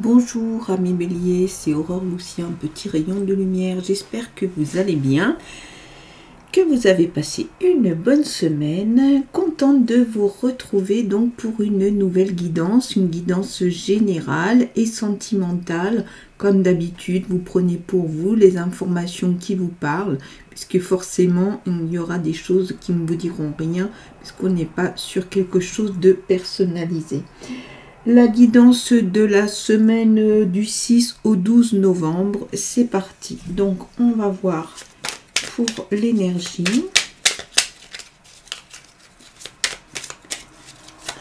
Bonjour amis béliers, c'est Aurore Lucien, petit rayon de lumière. J'espère que vous allez bien, que vous avez passé une bonne semaine. Contente de vous retrouver donc pour une nouvelle guidance, une guidance générale et sentimentale. Comme d'habitude, vous prenez pour vous les informations qui vous parlent, puisque forcément il y aura des choses qui ne vous diront rien, puisqu'on n'est pas sur quelque chose de personnalisé. La guidance de la semaine du 6 au 12 novembre, c'est parti. Donc, on va voir pour l'énergie.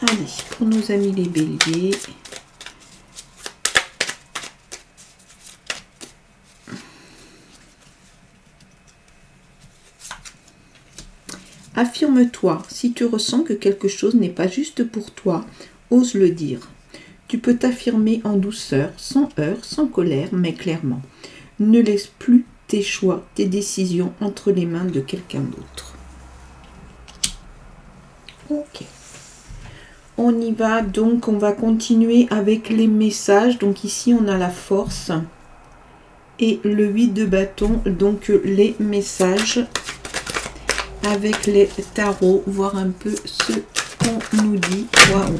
Allez, pour nos amis les béliers. Affirme-toi, si tu ressens que quelque chose n'est pas juste pour toi, ose le dire. Tu peux t'affirmer en douceur, sans heurts, sans colère, mais clairement. Ne laisse plus tes choix, tes décisions entre les mains de quelqu'un d'autre. Ok. On y va, donc on va continuer avec les messages. Donc ici on a la force et le 8 de bâton, donc les messages avec les tarots, voir un peu ce qu'on nous dit. Waouh.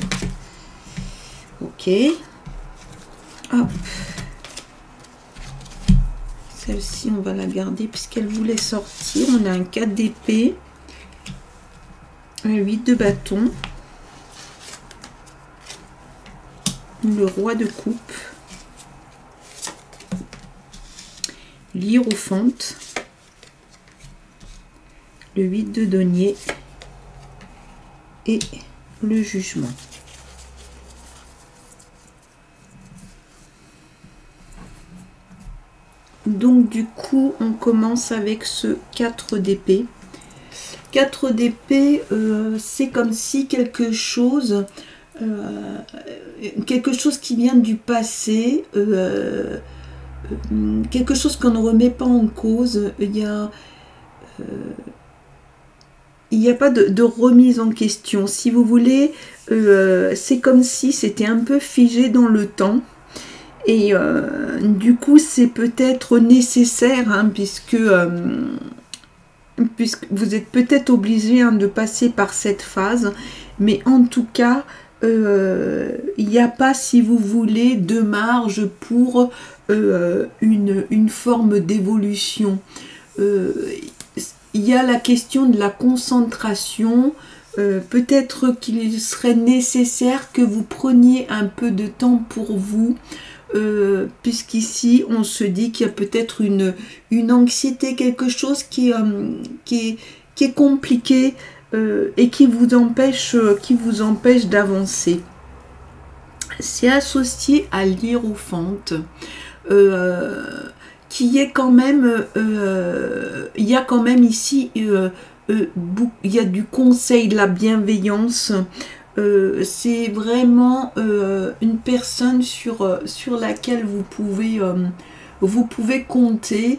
Ok. Hop. Celle-ci, on va la garder puisqu'elle voulait sortir. On a un 4 d'épée, un 8 de bâton, le roi de coupe, l'hiérophante, le 8 de denier et le jugement. Donc du coup, on commence avec ce 4 d'épée. 4 d'épée, c'est comme si quelque chose qui vient du passé, quelque chose qu'on ne remet pas en cause. Il n'y a pas de remise en question. Si vous voulez, c'est comme si c'était un peu figé dans le temps. Et du coup, c'est peut-être nécessaire, hein, puisque vous êtes peut-être obligé de passer par cette phase. Mais en tout cas, il n'y a pas, si vous voulez, de marge pour une forme d'évolution. Il y a la question de la concentration. Peut-être qu'il serait nécessaire que vous preniez un peu de temps pour vous. Puisqu'ici on se dit qu'il y a peut-être une anxiété, quelque chose qui est compliqué et qui vous empêche d'avancer. C'est associé à l'hiérophante, qui est quand même, il y a quand même ici, il y a du conseil, de la bienveillance. C'est vraiment une personne sur laquelle vous pouvez compter,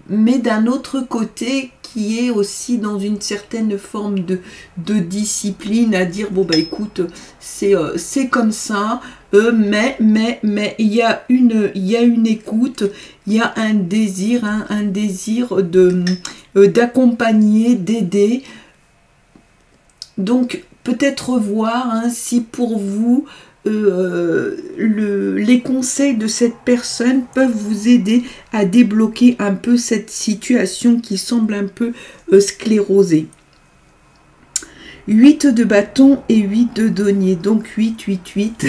mais d'un autre côté qui est aussi dans une certaine forme de discipline, à dire bon bah écoute, c'est comme ça, mais il y a une écoute, il y a un désir, hein, un désir d'accompagner, d'aider. Donc, peut-être voir, hein, si pour vous, les conseils de cette personne peuvent vous aider à débloquer un peu cette situation qui semble un peu sclérosée. 8 de bâton et 8 de denier, donc 8. 8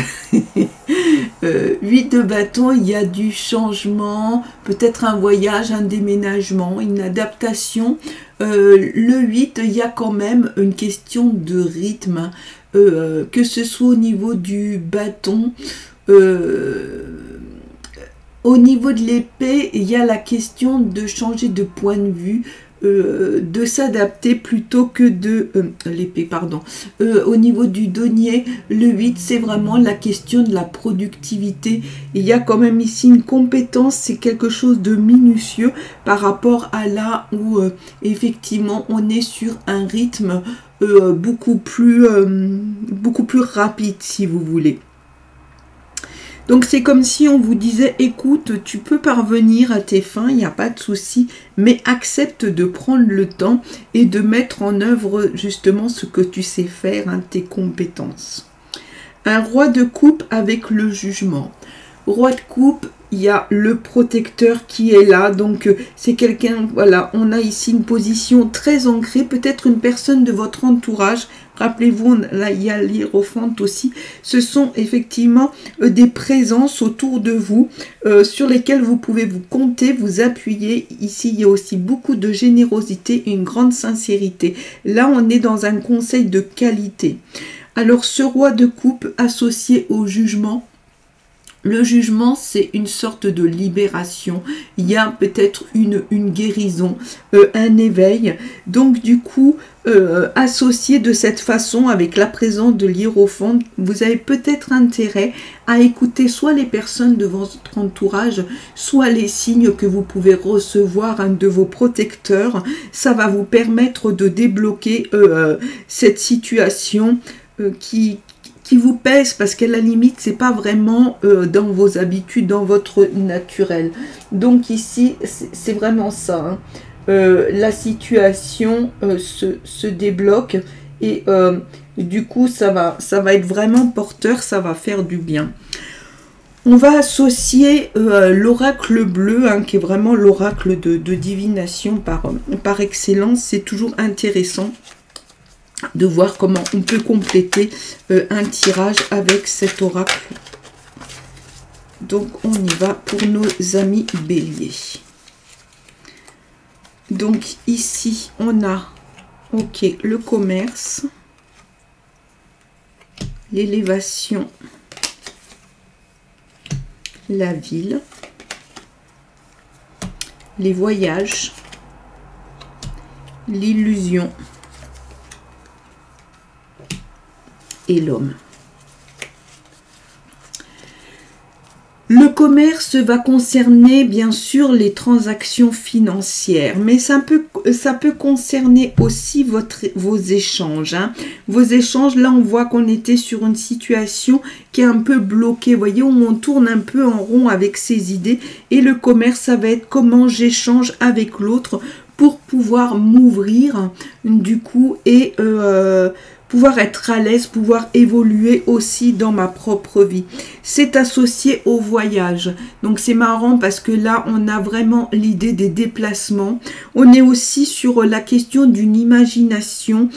de bâton, il y a du changement, peut-être un voyage, un déménagement, une adaptation. Le 8, il y a quand même une question de rythme, que ce soit au niveau du bâton, au niveau de l'épée, il y a la question de changer de point de vue, de s'adapter plutôt que de l'épée, pardon. Au niveau du denier, le 8, c'est vraiment la question de la productivité. Il y a quand même ici une compétence, c'est quelque chose de minutieux par rapport à là où effectivement on est sur un rythme beaucoup plus rapide, si vous voulez. Donc c'est comme si on vous disait, écoute, tu peux parvenir à tes fins, il n'y a pas de souci, mais accepte de prendre le temps et de mettre en œuvre justement ce que tu sais faire, hein, tes compétences. Un roi de coupe avec le jugement. Roi de coupe, il y a le protecteur qui est là, donc c'est quelqu'un, voilà, on a ici une position très ancrée, peut-être une personne de votre entourage. Rappelez-vous, là il y a l'hiérophante aussi. Ce sont effectivement des présences autour de vous sur lesquelles vous pouvez vous compter, vous appuyer. Ici, il y a aussi beaucoup de générosité et une grande sincérité. Là, on est dans un conseil de qualité. Alors, ce roi de coupe associé au jugement, le jugement, c'est une sorte de libération. Il y a peut-être une guérison, un éveil. Donc, du coup, associé de cette façon avec la présence de l'hiérophante, vous avez peut-être intérêt à écouter soit les personnes de votre entourage, soit les signes que vous pouvez recevoir, hein, de vos protecteurs. Ça va vous permettre de débloquer cette situation qui vous pèse, parce qu'à la limite c'est pas vraiment dans vos habitudes, dans votre naturel. Donc ici c'est vraiment ça, hein. La situation se débloque et du coup ça va être vraiment porteur, ça va faire du bien. On va associer l'oracle bleu, hein, qui est vraiment l'oracle de divination par excellence. C'est toujours intéressant de voir comment on peut compléter un tirage avec cet oracle. Donc on y va pour nos amis béliers. Donc ici on a le commerce, l'élévation, la ville, les voyages, l'illusion et l'homme. Le commerce va concerner bien sûr les transactions financières, mais ça peut concerner aussi vos échanges, hein. Vos échanges, là on voit qu'on était sur une situation qui est un peu bloquée, vous voyez, où on tourne un peu en rond avec ses idées, et le commerce, ça va être comment j'échange avec l'autre pour pouvoir m'ouvrir du coup et pouvoir être à l'aise, pouvoir évoluer aussi dans ma propre vie. C'est associé au voyage. Donc c'est marrant parce que là, on a vraiment l'idée des déplacements. On est aussi sur la question d'une imagination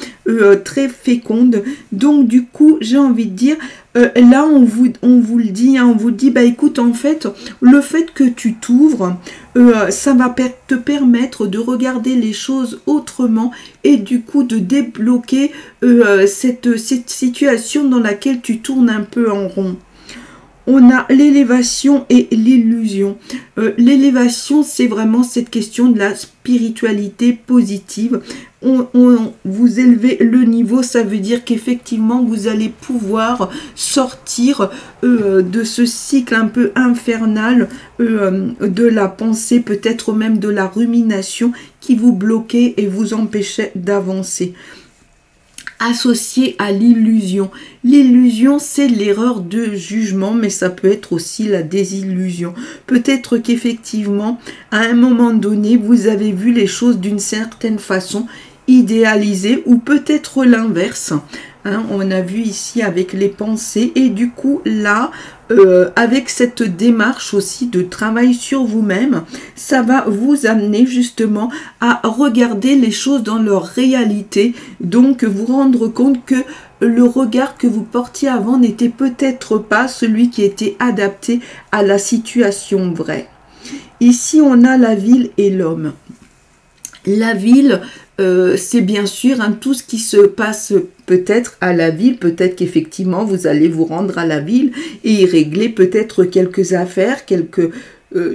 très féconde. Donc du coup, j'ai envie de dire, là, on vous le dit, hein, on vous dit, bah écoute, en fait, le fait que tu t'ouvres, ça va te permettre de regarder les choses autrement et du coup de débloquer cette situation dans laquelle tu tournes un peu en rond. On a l'élévation et l'illusion. L'élévation, c'est vraiment cette question de la spiritualité positive. Vous élevez le niveau, ça veut dire qu'effectivement, vous allez pouvoir sortir de ce cycle un peu infernal de la pensée, peut-être même de la rumination qui vous bloquait et vous empêchait d'avancer. Associé à l'illusion. L'illusion, c'est l'erreur de jugement, mais ça peut être aussi la désillusion. Peut-être qu'effectivement, à un moment donné, vous avez vu les choses d'une certaine façon, idéalisées, ou peut-être l'inverse. Hein, on a vu ici avec les pensées, et du coup, là, avec cette démarche aussi de travail sur vous-même, ça va vous amener justement à regarder les choses dans leur réalité, donc vous rendre compte que le regard que vous portiez avant n'était peut-être pas celui qui était adapté à la situation vraie. Ici, on a la ville et l'homme. La ville, c'est bien sûr tout ce qui se passe peut-être à la ville, peut-être qu'effectivement vous allez vous rendre à la ville et y régler peut-être quelques affaires, quelques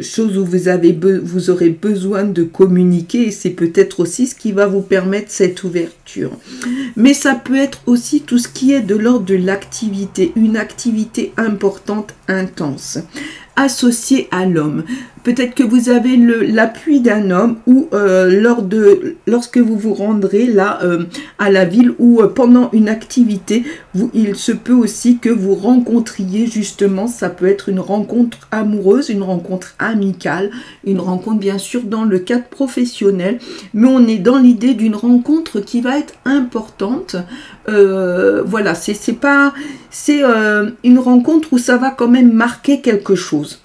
choses où vous aurez besoin de communiquer, et c'est peut-être aussi ce qui va vous permettre cette ouverture. Mais ça peut être aussi tout ce qui est de l'ordre de l'activité, une activité importante, intense. Associé à l'homme. peut-être que vous avez l'appui d'un homme ou lorsque vous vous rendrez là à la ville ou pendant une activité, il se peut aussi que vous rencontriez justement, ça peut être une rencontre amoureuse, une rencontre amicale, une rencontre bien sûr dans le cadre professionnel, mais on est dans l'idée d'une rencontre qui va être importante. Voilà, c'est une rencontre où ça va quand même marquer quelque chose.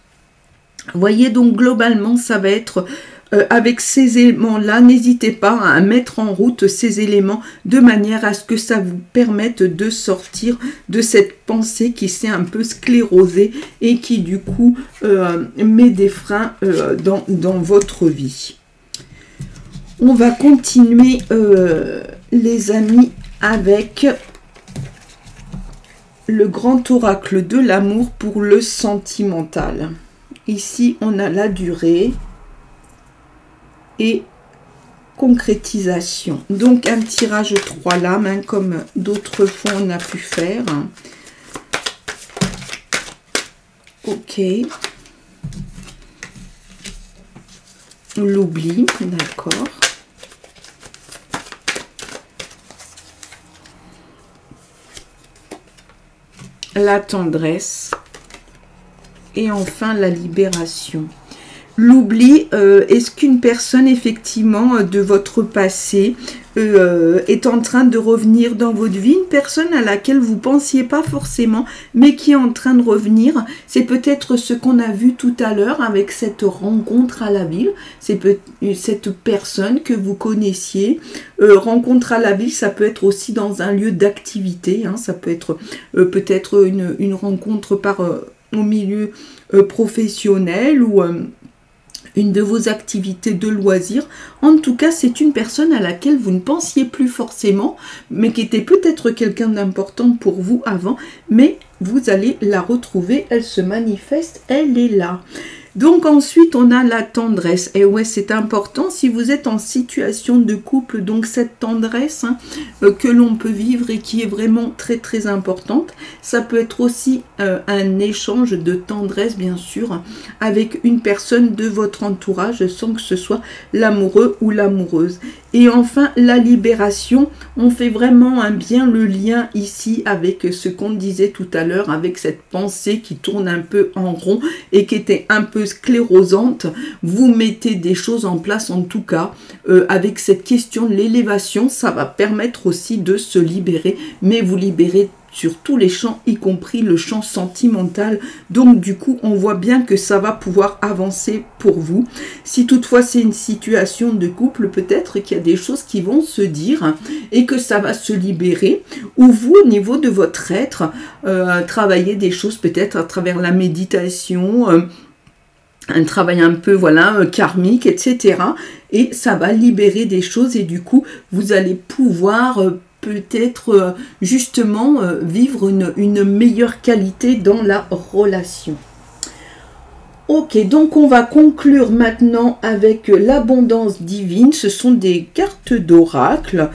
Vous voyez, donc globalement, ça va être avec ces éléments-là, n'hésitez pas à mettre en route ces éléments de manière à ce que ça vous permette de sortir de cette pensée qui s'est un peu sclérosée et qui du coup met des freins dans votre vie. On va continuer les amis avec le grand oracle de l'amour pour le sentimental. Ici, on a la durée et concrétisation. Donc, un tirage 3 lames, hein, comme d'autres fois on a pu faire. Ok. L'oubli, d'accord. La tendresse. Et enfin, la libération. L'oubli, est-ce qu'une personne, effectivement, de votre passé est en train de revenir dans votre vie? Une personne à laquelle vous ne pensiez pas forcément, mais qui est en train de revenir. C'est peut-être ce qu'on a vu tout à l'heure avec cette rencontre à la ville. C'est cette personne que vous connaissiez. Rencontre à la ville, ça peut être aussi dans un lieu d'activité. Hein, ça peut être peut-être une rencontre au milieu professionnel ou une de vos activités de loisirs. En tout cas, c'est une personne à laquelle vous ne pensiez plus forcément, mais qui était peut-être quelqu'un d'important pour vous avant, mais vous allez la retrouver, elle se manifeste, elle est là. Donc ensuite, on a la tendresse. Et ouais, c'est important si vous êtes en situation de couple, donc cette tendresse que l'on peut vivre et qui est vraiment très très importante. Ça peut être aussi un échange de tendresse, bien sûr, avec une personne de votre entourage, sans que ce soit l'amoureux ou l'amoureuse. Et enfin, la libération, on fait vraiment bien le lien ici avec ce qu'on disait tout à l'heure, avec cette pensée qui tourne un peu en rond et qui était un peu sclérosante. Vous mettez des choses en place, en tout cas, avec cette question de l'élévation, ça va permettre aussi de se libérer, mais vous libérez sur tous les champs, y compris le champ sentimental. Donc du coup, on voit bien que ça va pouvoir avancer pour vous. Si toutefois c'est une situation de couple, peut-être qu'il y a des choses qui vont se dire et que ça va se libérer. Ou vous, au niveau de votre être, travailler des choses peut-être à travers la méditation, un travail un peu karmique, etc. Et ça va libérer des choses et du coup, vous allez pouvoir peut-être justement vivre une meilleure qualité dans la relation. Ok, donc on va conclure maintenant avec l'abondance divine. Ce sont des cartes d'oracle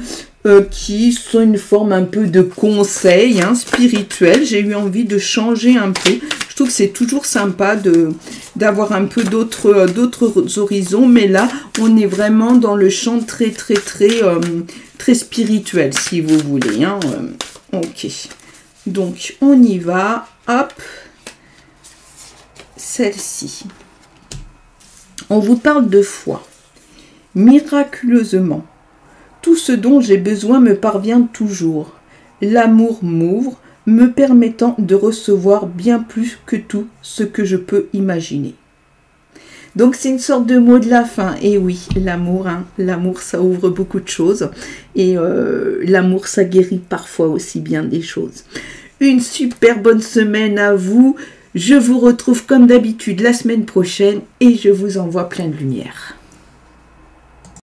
qui sont une forme un peu de conseil spirituel. J'ai eu envie de changer un peu. Je trouve que c'est toujours sympa d'avoir un peu d'autres horizons, mais là, on est vraiment dans le champ très spirituel, si vous voulez. Ok, donc on y va. Hop, celle-ci. On vous parle de foi. Miraculeusement, tout ce dont j'ai besoin me parvient toujours. L'amour m'ouvre, me permettant de recevoir bien plus que tout ce que je peux imaginer. Donc c'est une sorte de mot de la fin. Et oui, l'amour, l'amour ça ouvre beaucoup de choses. Et l'amour ça guérit parfois aussi bien des choses. Une super bonne semaine à vous. Je vous retrouve comme d'habitude la semaine prochaine et je vous envoie plein de lumière.